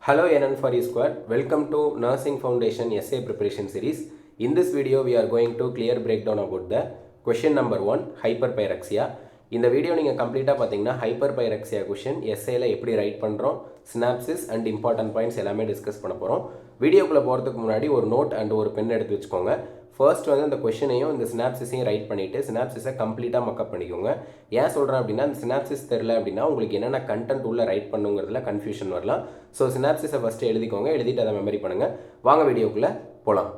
Hello NN4U squad, welcome to Nursing Foundation Essay Preparation Series. In this video, we are going to clear breakdown about the question number 1, Hyperpyrexia. இந்த video நீங்கள் கம்ப்ளீட்டாக பார்த்தீங்கன்னா ஹைப்பர்பைரக்சியா question எஸ்ஏல எப்படி right பண்ணுறோம், synopsis and important points எல்லாமே discuss பண்ண போகிறோம். வீடியோக்குள்ளே போகிறதுக்கு முன்னாடி ஒரு நோட் அண்ட் ஒரு பென் எடுத்து வச்சுக்கோங்க. ஃபர்ஸ்ட் வந்து இந்த கொஷினையும் இந்த சினாப்சிஸையும் ரைட் பண்ணிவிட்டு சினாப்சிஸை கம்ப்ளீட்டாக மக்கப் பண்ணிக்கோங்க. ஏன் சொல்கிறேன் அப்படின்னா இந்த சினாப்சிஸ் தெரில அப்படின்னா உங்களுக்கு என்னென்ன கண்டென்ட் உள்ள ரைட் பண்ணுங்கிறதுல கன்ஃபியூஷன் வரலாம். ஸோ சினாப்சிஸை ஃபஸ்ட்டு எழுதிக்கோங்க, எழுதிட்டு அதை மெமரி பண்ணுங்கள். வாங்க வீடியோக்குள்ளே போகலாம்.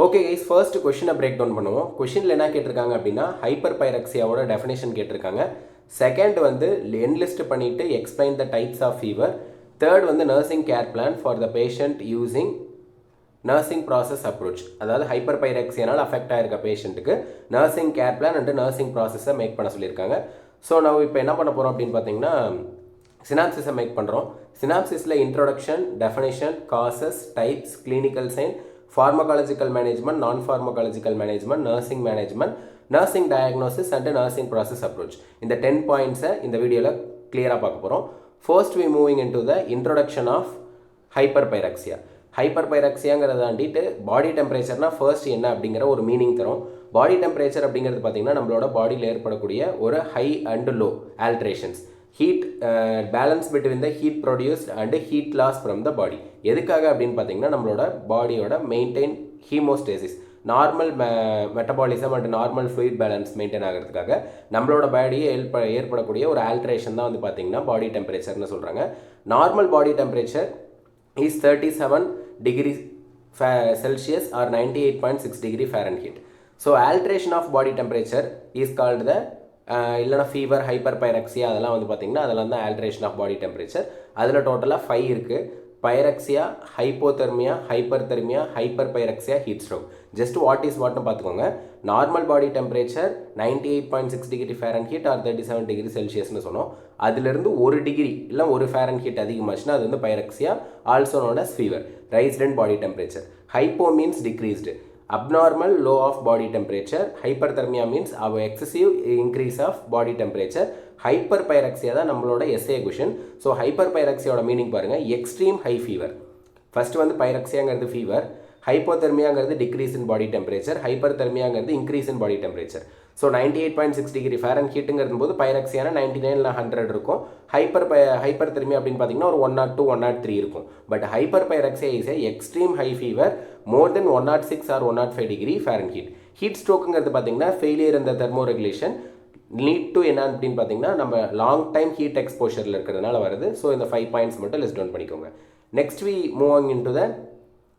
ஓகே கைஸ், ஃபர்ஸ்ட் கொஷினை பிரேக் டவுன் பண்ணுவோம். கொஷினில் என்ன கேட்டிருக்காங்க அப்படின்னா ஹைப்பர்பைரக்சியாவோட டெஃபினேஷன் கேட்டிருக்காங்க. செகண்ட் வந்து என்லிஸ்ட் பண்ணிவிட்டு explain the types of fever. Third வந்து nursing care plan for the patient using nursing process approach. அதாவது ஹைப்பர்பைரக்சியானால் அஃபெக்ட் ஆகிருக்க பேஷண்ட்டுக்கு nursing care plan and nursing ப்ராசஸை மேக் பண்ண சொல்லியிருக்காங்க. ஸோ நம்ம இப்போ என்ன பண்ண போகிறோம் அப்படின்னு பார்த்தீங்கன்னா சினாப்சிஸை மேக் பண்ணுறோம். சினாப்சிஸில் introduction, definition, causes, types, clinical sign, pharmacological management, non-pharmacological management, nursing management, nursing diagnosis and nursing process approach. இந்த 10 points இந்த வீடியோவில் கிளியராக பார்க்க போகிறோம். First we moving into the introduction of hyperpyrexia. ஹைப்பர்பைரக்சியாங்கிறத தாண்டிட்டு பாடி டெம்பரேச்சர்னா ஃபர்ஸ்ட் என்ன அப்படிங்கிற ஒரு மீனிங் தரும். பாடி டெம்பரேச்சர் அப்படிங்கிறது பார்த்திங்கன்னா நம்மளோட பாடியில் ஏற்படக்கூடிய ஒரு high and low alterations, heat balance between the heat produced and heat loss from the body. எதுக்காக அப்படின்னு பார்த்தீங்கன்னா நம்மளோட பாடியோட maintain homeostasis, normal metabolism and normal fluid balance maintain ஆகிறதுக்காக நம்மளோட பாடியை ஏற்படக்கூடிய ஒரு ஆல்ட்ரேஷன் தான் வந்து பார்த்தீங்கன்னா பாடி டெம்பரேச்சர்னு சொல்கிறாங்க. Normal body temperature is 37 degree Celsius or 98.6 degree Fahrenheit. So alteration of body temperature is called the இல்லைனா ஃபீவர், ஹைப்பர்பைரக்சியா அதெல்லாம் வந்து பார்த்திங்கன்னா அதெல்லாம் தான் ஆல்ட்ரேஷன் ஆஃப் பாடி டெம்பரேச்சர். அதில் டோட்டலாக 5 இருக்குது. Pyrexia, hypothermia, hyperthermia, hyperpyrexia, heat stroke. Just what is வாட்னு பார்த்துக்கோங்க. Normal body temperature 98.6 degree Fahrenheit or 37 degree செல்சியஸ்னு சொன்னோம். அதிலிருந்து 1 டிகிரி இல்லை 1 ஃபேரன்ஹீட் அதிகமாச்சுன்னா அது வந்து pyrexia, also known as fever, raised and body temperature. Hypo means decreased, abnormal low of body temperature. Hyperthermia means our excessive increase of body temperature. Hyperpyrexia தான் நம்மளோட essay question. So hyperpyrexia meaning பாருங்க, extreme high fever. First வந்து பைரக்சியாங்கிறது fever, ஹைப்போதெர்மியாங்கிறது decrease in body temperature, ஹைப்பர்தெர்மியாங்கிறது increase in body temperature. So 98.6 degree ஃபேரன்ஹீட்டுங்கிறது போது பைரக்சியானா 99 100 இருக்கும். ஹைப்பர்தெர்மியா அப்படின்னு பார்த்தீங்கன்னா ஒரு 102 103 இருக்கும். But hyperpyrexia is a extreme high fever more than 106 or 105 degree Fahrenheit. Heat ஸ்ட்ரோக்குங்கிறது பார்த்தீங்கன்னா ஃபெயிலியர் இந்த தெர்மோ ரெகுலேஷன் லீட் டு என்ன அப்படின்னு பார்த்தீங்கன்னா நம்ம லாங் டைம் ஹீட் எக்ஸ்போஷரில் இருக்கிறதுனால வருது. ஸோ இந்த 5 பாயிண்ட்ஸ் மட்டும் லிஸ்ட் டவுன் பண்ணிக்கோங்க. Next we moving into the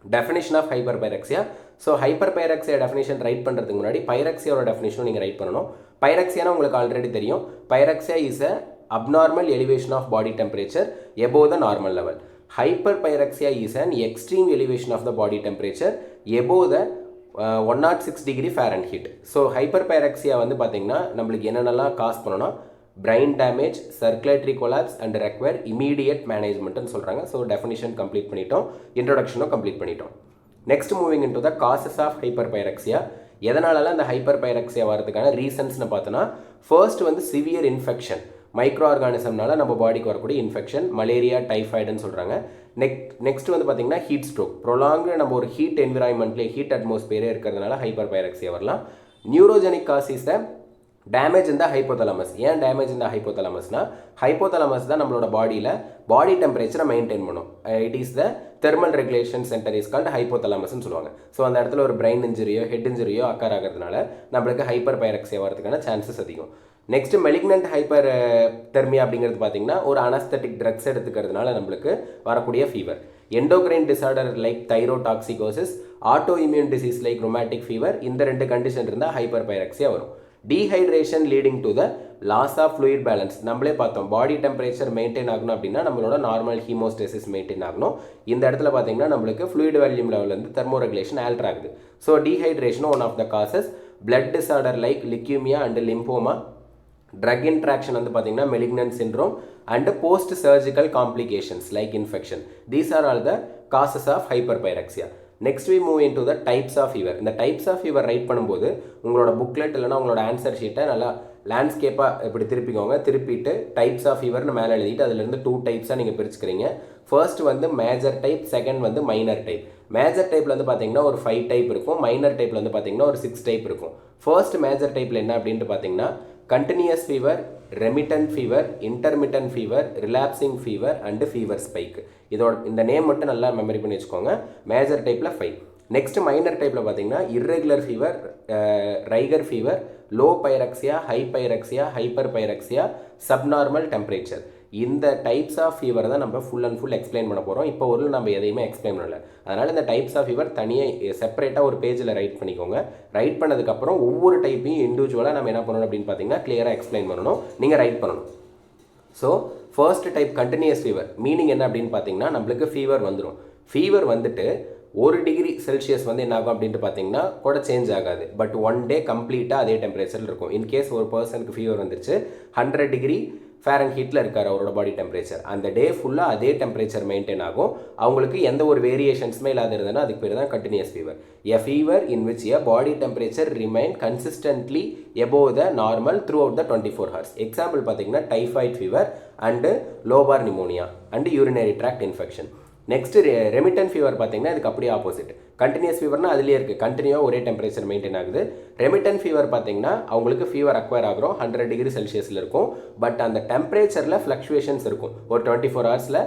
definition of hyperpyrexia. So hyperpyrexia definition write பண்ணுறதுக்கு முன்னாடி பைரக்சியாவோட டெஃபினேஷனும் நீங்கள் ரைட் பண்ணணும். பைரக்சியானா உங்களுக்கு ஆல்ரெடி தெரியும். Pyrexia is a abnormal elevation of body temperature above the normal level. Hyperpyrexia is an extreme elevation of the body temperature above the 106 degree Fahrenheit. So hyperpyrexia வந்து பார்த்தீங்கன்னா நம்மளுக்கு என்னென்னலாம் காஸ் பண்ணணும்னா brain damage, circulatory collapse and require immediate மேனேஜ்மெண்ட்னு சொல்கிறாங்க. So definition complete பண்ணிட்டோம், இன்ட்ரோடக்ஷனும் complete பண்ணிட்டோம். Next moving into the causes of hyperpyrexia. எதனாலலாம் இந்த ஹைப்பர்பைரக்சியா வரதுக்கான ரீசன்ஸ்னு பார்த்தோன்னா ஃபர்ஸ்ட் வந்து சிவியர் இன்ஃபெக்ஷன், மைக்ரோ ஆர்கானிசம்னால நம்ம பாடிக்கு வரக்கூடிய இன்ஃபெக்ஷன், மலேரியா, டைஃபாய்டுன்னு சொல்கிறாங்க. நெக்ஸ்ட் வந்து பார்த்திங்கன்னா ஹீட் ஸ்ட்ரோக், ப்ரொலாங்கு நம்ம ஒரு ஹீட் என்விரான்மெண்ட்லேயே ஹீட் அட்மாஸ்பியரே இருக்கிறதுனால ஹைப்பர்பைரக்சியா வரலாம். Neurogenic cause is the damage இந்த ஹைப்போதலமஸ். ஏன் டேமேஜ் இந்த ஹைப்போதலமஸ்னா ஹைப்போதலமஸ் தான் நம்மளோட பாடியில் பாடி டெம்பரேச்சரை மெயின்டைன் பண்ணும். It is the thermal regulation centre is called ஹைப்போதலமஸ்ன்னு சொல்லுவாங்க. ஸோ அந்த இடத்துல ஒரு பிரெயின் இன்ஜுரியோ ஹெட் இன்ஜுரியோ அக்கர் ஆகிறதுனால நம்மளுக்கு ஹைப்பர்பைரக்சியா வரதுக்கான சான்சஸ் அதிகம். நெக்ஸ்ட் மெலிக்னன்ட் ஹைப்பர் தெர்மியா அப்படிங்கிறது பார்த்தீங்கன்னா ஒரு அனஸ்தட்டிக் ட்ரக்ஸ் எடுத்துக்கிறதுனால நம்மளுக்கு வரக்கூடிய fever. Endocrine disorder like thyrotoxicosis, auto immune disease like rheumatic fever, இந்த 2 கண்டிஷன் இருந்தால் ஹைப்பர்பைரக்சியா வரும். Dehydration leading to the loss of fluid balance. நம்மளே பார்த்தோம் பாடி டெம்பரேச்சர் மெயின்டைன் ஆகணும் அப்படின்னா நம்மளோட நார்மல் ஹீமோஸ்டேசிஸ் மெயின்டைன் ஆகணும். இந்த இடத்துல பார்த்தீங்கன்னா நம்மளுக்கு ஃப்ளூயிட் வால்யூம் லெவலேருந்து தெர்மோ ரெகுலேஷன் ஆல்டர் ஆகுது. ஸோ டீஹைட்ரேஷனும் one of the causes. Blood disorder like leukaemia and lymphoma, drug interaction வந்து பார்த்தீங்கன்னா malignant syndrome and post surgical complications like infection. These are all the causes of hyperpyrexia. Next we move into the types of fever. இந்த types of fever write பண்ணும்போது உங்களோட booklet இல்லைனா உங்களோட answer ஷீட்டை நல்லா லேண்ட்ஸ்கேப்பாக இப்படி திருப்பிக்கோங்க. திருப்பிட்டு டைப்ஸ் ஆஃப் ஃபீவர்னு மேலே எழுதிட்டு அதுலேருந்து 2 டைப்ஸாக நீங்கள் பிரிச்சுக்கிறீங்க. ஃபர்ஸ்ட் வந்து மேஜர் டைப், செகண்ட் வந்து மைனர் டைப். மேஜர் டைப்பில் வந்து பார்த்தீங்கன்னா ஒரு 5 டைப் இருக்கும். மைனர் டைப்பில் வந்து பார்த்தீங்கன்னா ஒரு 6 டைப் இருக்கும். ஃபர்ஸ்ட் மேஜர் டைப்பில் என்ன அப்படின்ட்டு பார்த்தீங்கன்னா continuous fever, remittent fever, intermittent fever, relapsing fever and fever spike. இதோட இந்த நேம் மட்டும் நல்லா மெமரி பண்ணி வச்சுக்கோங்க. மேஜர் டைப்பில் 5. நெக்ஸ்ட் மைனர் டைப்பில் பார்த்தீங்கன்னா irregular fever, rigor fever, low pyrexia, high pyrexia, hyper pyrexia, subnormal temperature. இந்த டைப்ஸ் ஆஃப் ஃபீவர் தான் நம்ம ஃபுல் அண்ட் ஃபுல் எக்ஸ்பிளைன் பண்ண போகிறோம். இப்போ ஒரு நம்ம எதையுமே எக்ஸ்பிளைன் பண்ணல. அதனால் இந்த டைப்ஸ் ஆஃப் ஃபீவர் தனியாக செப்பரேட்டாக ஒரு பேஜில் ரைட் பண்ணிக்கோங்க. ரைட் பண்ணதுக்கப்புறம் ஒவ்வொரு டைப்பையும் இண்டிவிஜுவலாக நம்ம என்ன பண்ணணும் அப்படின்னு பார்த்தீங்கன்னா கிளியராக எக்ஸ்பிளைன் பண்ணணும், நீங்கள் ரைட் பண்ணணும். So first type continuous fever meaning என்ன அப்படின்னு பார்த்தீங்கன்னா நம்மளுக்கு ஃபீவர் வந்துடும். ஃபீவர் வந்துட்டு 1 டிகிரி செல்சியஸ் வந்து என்ன ஆகும் அப்படின்ட்டு பார்த்தீங்கன்னா கூட சேஞ்ச் ஆகாது. பட் 1 டே கம்ப்ளீட்டாக அதே டெம்பரேச்சரில் இருக்கும். இன்கேஸ் ஒரு பர்சனுக்கு ஃபீவர் வந்துருச்சு 100 டிகிரி ஃபேரன்ஹீட்டில் இருக்கார் அவரோட பாடி டெம்பரேச்சர், அந்த டே ஃபுல்லாக அதே டெம்பரேச்சர் மெயின்டைன் ஆகும். அவங்களுக்கு எந்த ஒரு வேரியேஷன்ஸுமே இல்லாத இருந்ததுன்னா அதுக்கு பேர் தான் continuous fever. A fever in which a body temperature remain consistently above the normal throughout the 24 hours. Example பார்த்தீங்கன்னா typhoid fever and lobar pneumonia and urinary tract infection. Next remittent fever பார்த்தீங்கன்னா இதுக்கு அப்படியே opposite. Continuous ஃபீவர்னா அதுலேயே இருக்குது, கண்டினியூவாக ஒரே temperature maintain ஆகுது. ரெமிட்டன் fever பார்த்தீங்கன்னா அவங்களுக்கு ஃபீவர் அக்வயர் ஆகிறோம் 100 டிகிரி செல்சியஸில் இருக்கும். பட் அந்த டெம்பரேச்சரில் ஃப்ளக்சுவேஷன்ஸ் இருக்கும். ஒரு 24 ஹவர்ஸில்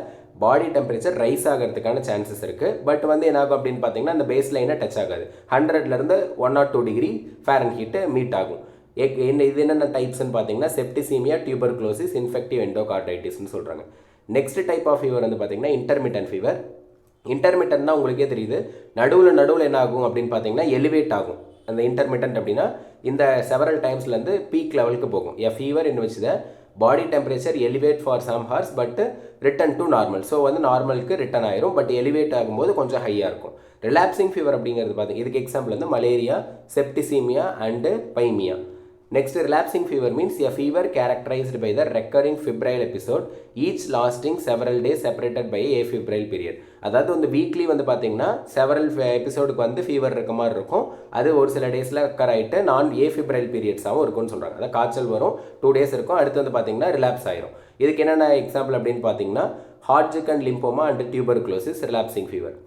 பாடி டெம்பரேச்சர் ரைஸ் ஆகிறதுக்கான சான்சஸ் இருக்குது. பட் வந்து என்ன ஆகும் அப்படின்னு பார்த்தீங்கன்னா அந்த பேஸ் லைனை டச் ஆகாது. 100லேருந்து 1 or 2 டிகிரி ஃபேரன்ஹீட்டு மீட் ஆகும். இது என்னென்ன டைப்ஸ்ன்னு பார்த்தீங்கன்னா செப்டிசீமியா, டியூபர்குலோசிஸ், இன்ஃபெக்டிவ் எண்டோகார்டைட்டிஸ்னு சொல்கிறாங்க. நெக்ஸ்ட் டைப் ஆஃப் ஃபீவர் வந்து பார்த்தீங்கன்னா இன்டர்மிட்டன்ட் ஃபீவர். இன்டர்மிட்டன்ட்னா உங்களுக்கே தெரியுது, நடுவில் என்ன ஆகும் அப்படின்னு பார்த்தீங்கன்னா எலிவேட் ஆகும். அந்த இன்டர்மிட்டன்ட் அப்படின்னா இந்த செவரல் டைம்ஸ்லேருந்து பீக் லெவலுக்கு போகும். A fever in which the body temperature elevate for some hours but return to normal. So வந்து நார்மலுக்கு ரிட்டன் ஆயிரும், பட் எலிவேட் ஆகும்போது கொஞ்சம் ஹையாக இருக்கும். ரிலாப்சிங் ஃபீவர் அப்படிங்கிறது பார்த்தீங்க, இதுக்கு எக்ஸாம்பிள் வந்து malaria, septicaemia and buy me a. Next, relapsing fever means a fever characterized by the recurring febrile episode, each lasting several days separated by a febrile period. அதாவது வந்து வீக்லி வந்து பார்த்தீங்கன்னா செவரல் எபிசோடுக்கு வந்து ஃபீவர் இருக்க மாதிரி இருக்கும். அது ஒரு சில டேஸில் அக்கர் ஆகிட்டு நான் ஏஃபிப்ரைல் பீரியட்ஸாகவும் இருக்கும்னு சொல்கிறாங்க. அதாவது காய்ச்சல் வரும், 2 days இருக்கும், அடுத்து வந்து பார்த்தீங்கன்னா ரிலாப்ஸ் ஆயிரும். இதுக்கு என்னென்ன எக்ஸாம்பிள் அப்படின்னு பார்த்தீங்கன்னா ஹாட்ஜிக் and lymphoma and tuberculosis, relapsing fever.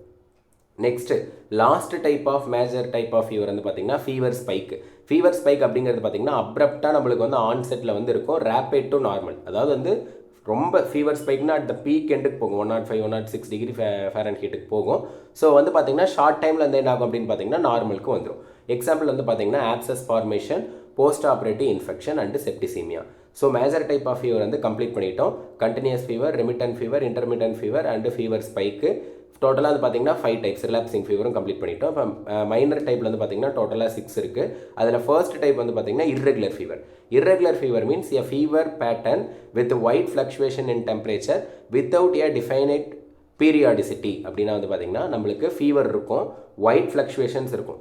Next last type of major type of fever வந்து பார்த்தீங்கன்னா ஃபீவர் ஸ்பைக். ஃபீவர் ஸ்பைக் அப்படிங்கிறது பார்த்தீங்கன்னா அப்ரப்டாக நம்மளுக்கு வந்து ஆன்செட்டில் வந்து இருக்கும், ரேப்பிட் டு நார்மல். அதாவது வந்து ரொம்ப ஃபீவர் ஸ்பைக்னா அட் த பீக் எண்டுக்கு போகும், 105 106 டிகிரி ஃபேரன்ஹீட்டுக்கு போகும். ஸோ வந்து பார்த்தீங்கன்னா ஷார்ட் டைமில் வந்து என்ன ஆகும் அப்படின்னு பார்த்தீங்கன்னா நார்மலுக்கு வந்துடும். எக்ஸாம்பிள் வந்து பார்த்தீங்கன்னா abscess formation, post operative infection and septicaemia. So major type of fever வந்து கம்ப்ளீட் பண்ணிட்டோம். Continuous fever, remittent fever, intermittent fever and fever spike. டோட்டலாக வந்து பார்த்தீங்கன்னா 5 டைப்ஸ் ரிலாப்சிங் ஃபீவரும் கம்ப்ளீட் பண்ணிட்டோம். இப்போ மைனர் டைப்பில் வந்து பார்த்தீங்கன்னா டோட்டலாக 6 இருக்குது. அதில் ஃபர்ஸ்ட் டைப் வந்து பார்த்தீங்கன்னா irregular fever. Irregular fever means a fever pattern with wide fluctuation in temperature without a definite periodicity. அப்படின்னா வந்து பார்த்தீங்கன்னா நம்மளுக்கு ஃபீவர் இருக்கும், ஒயிட் ஃப்ளக்சுவேஷன்ஸ் இருக்கும்,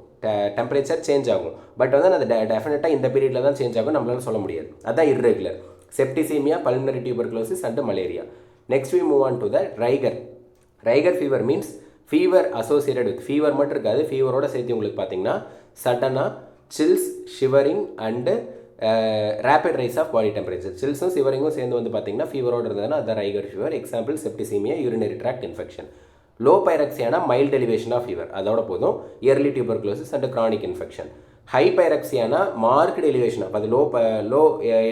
டெம்பரேச்சர் சேஞ்ச் ஆகும். பட் வந்து அது டெஃபினட்டாக இந்த பீரியடில் தான் சேஞ்ச் ஆகும் நம்மளால சொல்ல முடியாது. அதுதான் irregular. Septicaemia, pulmonary tuberculosis and malaria. Next we move on to the rigor. Rigor fever means fever associated with fever மட்டும் இருக்காது, ஃபீவரோட சேர்த்து உங்களுக்கு பார்த்தீங்கன்னா சடனாக chills, shivering and rapid rise of body temperature. சில்ஸும் சிவரிங்கும் சேர்ந்து வந்து பார்த்தீங்கன்னா ஃபீவரோடு இருந்ததுன்னா அதுதான் rigor fever. Example septicaemia, urinary tract infection. Low பைரக்சியானா மைல்ட் எலிவேஷன் ஆஃப் ஃபீவர், அதோட போதும், early tuberculosis and chronic infection. High பைரக்சியானா மார்க்டு எலிவேஷன் ஆஃப், அது லோ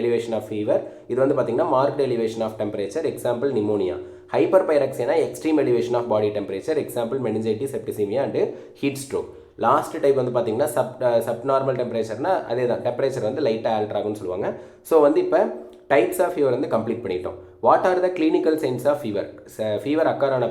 எலிவேஷன் ஆஃப் ஃபீவர். இது வந்து பார்த்தீங்கன்னா marked elevation of temperature, example pneumonia. ஹைப்பர்பைரக்சியானா extreme elevation of body temperature, example meningitis, septicaemia and heat stroke. Last type வந்து பார்த்தீங்கன்னா சப்நார்மல் டெம்பரேச்சர்னா அதே தான், டெம்பரேச்சர் வந்து லைட்டாக ஆல்டர் ஆகும்னு சொல்லுவாங்க. ஸோ வந்து இப்போ டைப்ஸ் ஆஃப் ஃபீவர் வந்து கம்ப்ளீட் பண்ணிட்டோம். What are the clinical signs of fever? Fever occur ஆன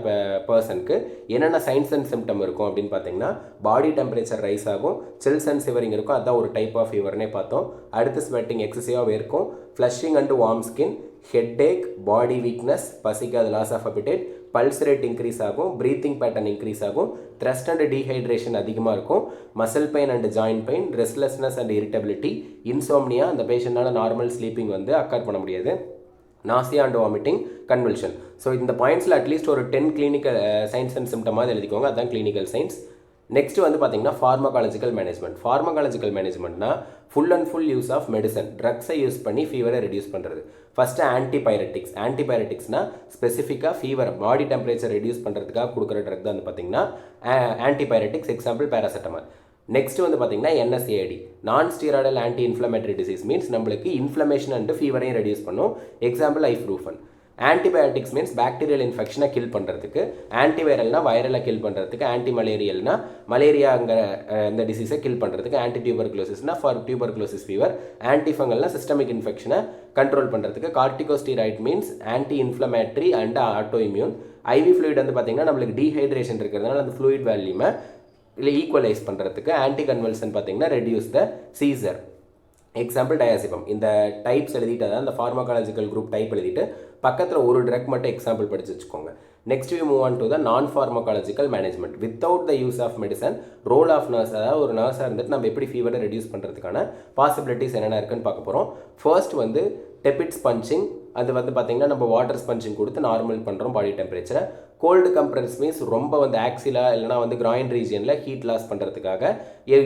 பர்சனுக்கு என்னென்ன சைன்ஸ் அண்ட் சிம்டம் இருக்கும் அப்படின்னு பார்த்தீங்கன்னா பாடி டெம்பரேச்சர் ரைஸ் ஆகும், சில்ஸ் அண்ட் சிவரிங் இருக்கும், அதுதான் ஒரு டைப் ஆஃப் ஃபீவர்னே பார்த்தோம். அடுத்து ஸ்வெட்டிங் எக்ஸசிவாக இருக்கும், flushing and warm skin, headache, body weakness, பசிக்காத, loss of appetite, pulse rate increase ஆகும், ப்ரீத்திங் பேட்டர்ன் இன்க்ரீஸ் ஆகும், த்ரஸ்ட் அண்ட் டீஹைட்ரேஷன் அதிகமாக இருக்கும், muscle pain and joint pain, restlessness and irritability, insomnia, அந்த பேஷண்ட்டால் நார்மல் ஸ்லீப்பிங் வந்து அக்கர் பண்ண முடியாது, nausea and vomiting, convulsion. So இந்த பாயிண்ட்ஸில் அட்லீஸ்ட் ஒரு 10 கிளினிக்கல் சைன்ஸ் அண்ட் சிம்டமாக எழுதிக்கோங்க, அதுதான் கிளினிக்கல் சைன்ஸ். நெக்ஸ்ட் வந்து பார்த்தீங்கன்னா ஃபார்மகாலஜிக்கல் மேனேஜ்மெண்ட். ஃபார்மகாலஜிக்கல் மேனேஜ்மெண்ட்னா full and full use of medicine, ட்ரக்ஸை யூஸ் பண்ணி ஃபீவரை ரெடியூஸ் பண்ணுறது. ஃபஸ்ட்டு ஆன்டிபைரட்டிக்ஸ். ஆன்டிபைரட்டிக்ஸ்னா ஸ்பெசிஃபிக்காக ஃபீவர் பாடி டெம்பரேச்சர் ரெடியூஸ் பண்ணுறதுக்காக கொடுக்குற ட்ரக் தான் வந்து பார்த்தீங்கன்னா ஆன்டிபைரட்டிக்ஸ். Example paracetamol. நெக்ஸ்ட் வந்து பார்த்தீங்கன்னா NSAID, non steroidal anti inflammatory disease. Means நம்மளுக்கு இன்ஃப்ளமேஷன் அண்ட் ஃபீவரையும் ரெடியூஸ் பண்ணும். Example ibuprofen. Antibiotics means bacterial இன்ஃபெக்ஷனை கில் பண்ணுறதுக்கு, ஆன்டிவைரல்னா வைரலை கில் பண்ணுறதுக்கு, ஆன்டி மலேரியல்னா மலேரியாங்கிற இந்த டிசீஸை கில் பண்ணுறதுக்கு, ஆன்டி டியூபர்குலோசிஸ்னா ஃபார் டியூபர்குலோசிஸ் ஃபீவர், ஆன்டிஃபங்கல்னா சிஸ்டமிக் இன்ஃபெக்ஷனை கண்ட்ரோல் பண்ணுறதுக்கு, corticosteroid means anti inflammatory and auto immune. IV fluid வந்து பார்த்தீங்கன்னா நம்மளுக்கு டீஹைட்ரேஷன் இருக்கிறதுனால அந்த ஃப்ளூயிட் வேல்யூமை இல்லை ஈக்குவலைஸ் பண்ணுறதுக்கு, ஆன்டி கன்வல்சன் பார்த்தீங்கன்னா ரெடியூஸ் த சீசர். எக்ஸாம்பிள் டயாசிபம். இந்த டைப்ஸ் எழுதிட்டு, அதாவது அந்த ஃபார்மகாலஜிக்கல் குரூப் டைப் எழுதிட்டு பக்கத்தில் ஒரு ட்ரக் மட்டும் எக்ஸாம்பிள் படித்து வச்சுக்கோங்க. Next we move on to the non pharmacological management. Without the use of medicine, role of nurse. அதாவது ஒரு நர்ஸாக இருந்துட்டு நம்ம எப்படி ஃபீவரை ரெடியூஸ் பண்ணுறதுக்கான பாசிபிலிட்டிஸ் என்னென்ன இருக்குன்னு பார்க்க போகிறோம். ஃபர்ஸ்ட் வந்து டெபிட் ஸ்பஞ்சிங். அது வந்து பார்த்திங்கன்னா நம்ம வாட்டர் ஸ்பஞ்சிங் கொடுத்து நார்மல் பண்ணுறோம் பாடி டெம்பரேச்சரை. கோல்டு கம்ப்ரஸ் மீன்ஸ் ரொம்ப வந்து ஆக்சிலா இல்லைனா வந்து கிராயின் ரீஜியனில் ஹீட் லாஸ் பண்ணுறதுக்காக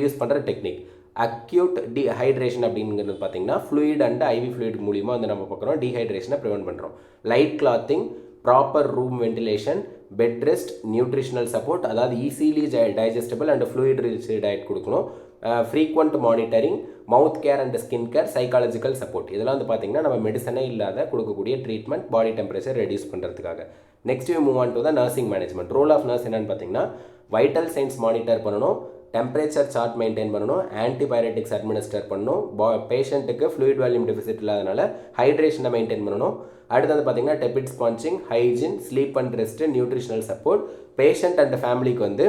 யூஸ் பண்ணுற டெக்னிக். அக்யூட் டீஹைட்ரேஷன் அப்படிங்கிறது பார்த்தீங்கன்னா ஃப்ளூயிட் அண்ட் ஐவி ஃப்ளூயிட் மூலியமாக வந்து நம்ம பார்க்குறோம் டீஹைட்ரேஷனை ப்ரிவென்ட் பண்ணுறோம். Light clothing, proper room ventilation, bed rest, nutritional support, அதாவது easily digestible and fluid rich diet கொடுக்கணும். Frequent monitoring, mouth care and skin care, psychological support. இதெல்லாம் வந்து பார்த்தீங்கன்னா நம்ம மெடிசனே இல்லாத கொடுக்கக்கூடிய ட்ரீட்மெண்ட் பாடி டெம்பரேச்சர் ரெடியூஸ் பண்ணுறதுக்காக. Next we move on to the nursing management. Role of nurse என்னன்னு பார்த்தீங்கன்னா வைட்டல் சைன்ஸ் மானிட்டர் பண்ணணும், டெம்பரேச்சர் சார்ட் மெயின்டைன் பண்ணணும், ஆன்டிபயோட்டிக்ஸ் அட்மினிஸ்டர் பண்ணணும், பேஷண்ட்டுக்கு ஃப்ளூயிட் வால்யூம் டெபிசிட் இல்லாதனால ஹைட்ரேஷனை மெயின்டைன் பண்ணணும். அடுத்து வந்து பார்த்தீங்கன்னா tepid sponging, hygiene, sleep and rest, nutritional support, patient and ஃபேமிலிக்கு வந்து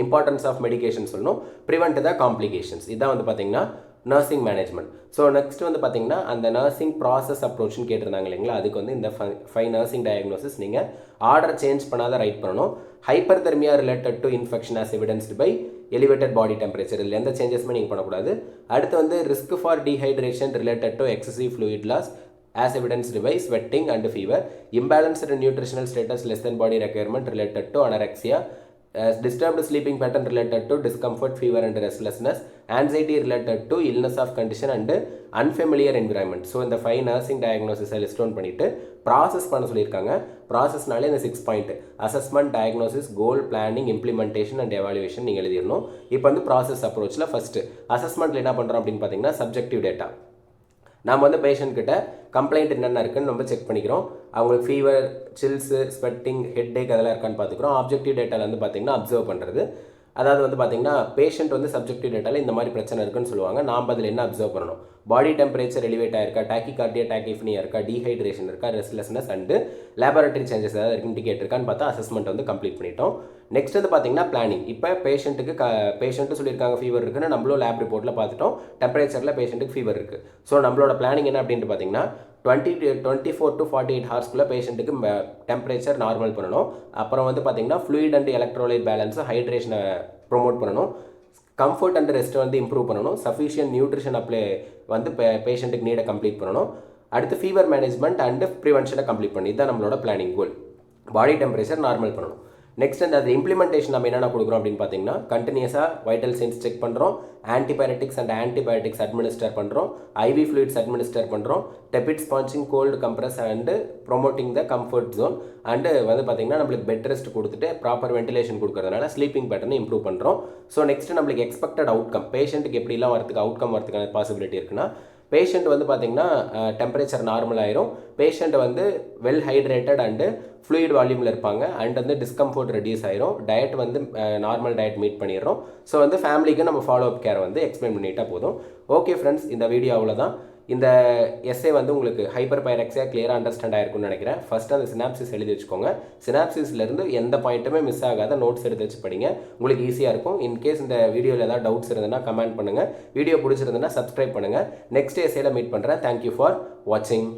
இம்பார்ட்டன்ஸ் ஆஃப் மெடிகேஷன் சொல்லணும், ப்ரிவெண்ட் த காம்ப்ளிகேஷன்ஸ். இதான் வந்து பார்த்தீங்கன்னா நர்சிங் மேனேஜ்மெண்ட். ஸோ நெக்ஸ்ட் வந்து பார்த்தீங்கன்னா அந்த நர்சிங் ப்ராசஸ் அப்ரோச்னு கேட்டிருந்தாங்க இல்லைங்களா, அதுக்கு வந்து இந்த 5 நர்சிங் டயக்னோசிஸ் நீங்கள் ஆர்டர் சேஞ்ச் பண்ணாத ரைட் பண்ணணும். Hyperthermia related to infection as evidenced by elevated body temperature. இதில் எந்த சேஞ்சஸுமே நீங்கள் பண்ணக்கூடாது. அடுத்து வந்து risk for dehydration related to excessive fluid loss as evidenced by sweating and fever, imbalanced nutritional status less than body requirement related to anorexia, disturbed sleeping pattern related to discomfort, fever and restlessness, anxiety related to illness of condition and unfamiliar environment. So இந்த 5 nursing diagnosis list down பண்ணிட்டு process பண்ண சொல்லியிருக்காங்க. ப்ராசஸ்னாலே இந்த 6 point assessment, diagnosis, goal, planning, implementation and evaluation நீங்கள் எழுதிடணும். இப்போ வந்து process அப்ரோச்சில் first அசஸ்மெண்ட்டில் என்ன பண்ணுறோம் அப்படின்னு பார்த்தீங்கன்னா சப்ஜெக்டிவ் டேட்டா. நம்ம வந்து பேஷண்ட் கிட்ட கம்ப்ளைண்ட் என்னென்ன இருக்குன்னு நம்ம செக் பண்ணிக்கிறோம். அவங்களுக்கு ஃபீவர், சில்ஸு, ஸ்வெட்டிங், ஹெட்டேக் அதெல்லாம் இருக்கான்னு பார்த்துக்கிறோம். ஆப்ஜெக்டிவ் டேட்டாவில் வந்து பார்த்திங்கன்னா அப்சர்வ் பண்ணுறது. அதாவது வந்து பார்த்திங்கன்னா பேஷண்ட் வந்து சப்ஜெக்டிவ் டேட்டாவில் இந்த மாதிரி பிரச்சனை இருக்குன்னு சொல்லுவாங்க. நாம் அதில் என்ன அப்சர்வ் பண்ணணும், பாடி டெம்பரேச்சர் எலிவேட் ஆயிருக்கா, டாக்கிகார்டியா, டாக்கிஃபினியா இருக்கா, டீஹைட்ரேஷன் இருக்கா, ரெஸ்ட்லெஸ்னஸ் அண்டு லேபரட்டரி சேஞ்சஸ் ஏதாவது இண்டிகேட் இருக்கான்னு பார்த்தா அசஸ்மெண்ட் வந்து கம்ப்ளீட் பண்ணிட்டோம். நெக்ஸ்ட் வந்து பார்த்தீங்கன்னா பிளானிங். இப்போ பேஷண்ட்டு சொல்லியிருக்காங்க ஃபீவர் இருக்குன்னு, நம்மளும் லேப் ரிப்போர்ட்டில் பார்த்துட்டோம் டெம்பரேச்சரில் பேஷண்ட்டுக்கு ஃபீவர் இருக்குது. ஸோ நம்மளோட பிளானிங் என்ன அப்படின்ட்டு பார்த்தீங்கன்னா 24 to 48 ஹவர்ஸ்க்குள்ளே பேஷண்ட்டுக்கு டெம்பரேச்சர் நார்மல் பண்ணணும். அப்புறம் வந்து பார்த்தீங்கன்னா ஃப்ளூயிட் அண்ட் எலக்ட்ரோலைட் பேலன்ஸை ஹைட்ரேஷனை ப்ரொமோட் பண்ணணும். கம்ஃபர்ட் அண்ட் ரெஸ்ட்டை வந்து இம்ப்ரூவ் பண்ணணும். சஃபிஷியன்ட் நியூட்ரிஷன் அப்ளை வந்து பேஷண்ட்டுக்கு நீடை கம்ப்ளீட் பண்ணணும். அடுத்து ஃபீவர் மேனேஜ்மெண்ட் அண்ட் ப்ரிவென்ஷனை கம்ப்ளீட் பண்ணி இதுதான் நம்மளோட planning goal. Body temperature normal பண்ணணும். நெக்ஸ்ட் அந்த இம்ப்ளிமெண்டேஷன் நம்ம என்னென்ன கொடுக்குறோம் அப்படின்னு பார்த்தீங்கன்னா கண்டினியூஸாக வைட்டல் சைன்ஸ் செக் பண்ணுறோம், ஆன்டிபயோட்டிக்ஸ் அண்ட் ஆன்டிபயோட்டிக்ஸ் அட்மினிஸ்டர் பண்ணுறோம், ஐவி ஃப்ளூயிட்ஸ் அட்மினிஸ்டர் பண்ணுறோம், tepid sponging, cold compress and promoting the comfort zone and வந்து பார்த்திங்கன்னா நம்மளுக்கு பெட் ரெஸ்ட் கொடுத்துட்டு ப்ராப்பர் வென்டிலேஷன் கொடுக்கறதுனால ஸ்லீப்பிங் பேட்டர்னை இம்ப்ரூவ் பண்ணுறோம். ஸோ நெக்ஸ்ட் நம்மளுக்கு எக்ஸ்பெக்டட் அவுட்கம், பேஷண்ட்டுக்கு எப்படிலாம் அவுட்கம் வரதுக்கான பாசிபிலிட்டி இருக்குன்னா பேஷண்ட் வந்து பார்த்திங்கன்னா டெம்பரேச்சர் நார்மல் ஆயிரும், பேஷண்ட் வந்து வெல் ஹைட்ரேட்டட் அண்டு ஃப்ளூயிட் வால்யூமில் இருப்பாங்க அண்ட் வந்து டிஸ்கம்ஃபோர்ட் ரெடியூஸ் ஆயிரும், டயட் வந்து நார்மல் டயட் மீட் பண்ணிடுறோம். ஸோ வந்து ஃபேமிலிக்கு நம்ம ஃபாலோ அப் கேர் வந்து எக்ஸ்பிளைன் பண்ணிட்டா போதும். ஓகே ஃப்ரெண்ட்ஸ், இந்த வீடியோ அவ்வளோதான். இந்த எஸ்ஸே வந்து உங்களுக்கு ஹைப்பர்பைரெக்சியா கிளியராக அண்டர்ஸ்டாண்ட் ஆயிருக்கும்னு நினைக்கிறேன். ஃபஸ்ட்டு அந்த சினாப்சிஸ் எழுதி வச்சுக்கோங்க. சினாப்சிஸ்லேருந்து எந்த பாயிண்ட்டுமே மிஸ் ஆகாத நோட்ஸ் எடுத்து வச்சு படிங்க, உங்களுக்கு ஈஸியாக இருக்கும். இன்கேஸ் இந்த வீடியோவில் ஏதாவது டவுட்ஸ் இருந்ததுன்னா கமெண்ட் பண்ணுங்கள். வீடியோ பிடிச்சிருந்ததுன்னா சப்ஸ்கிரைப் பண்ணுங்கள். நெக்ஸ்ட் எஸ்ஸேல மீட் பண்ணுறேன். தேங்க்யூ ஃபார் வாட்சிங்.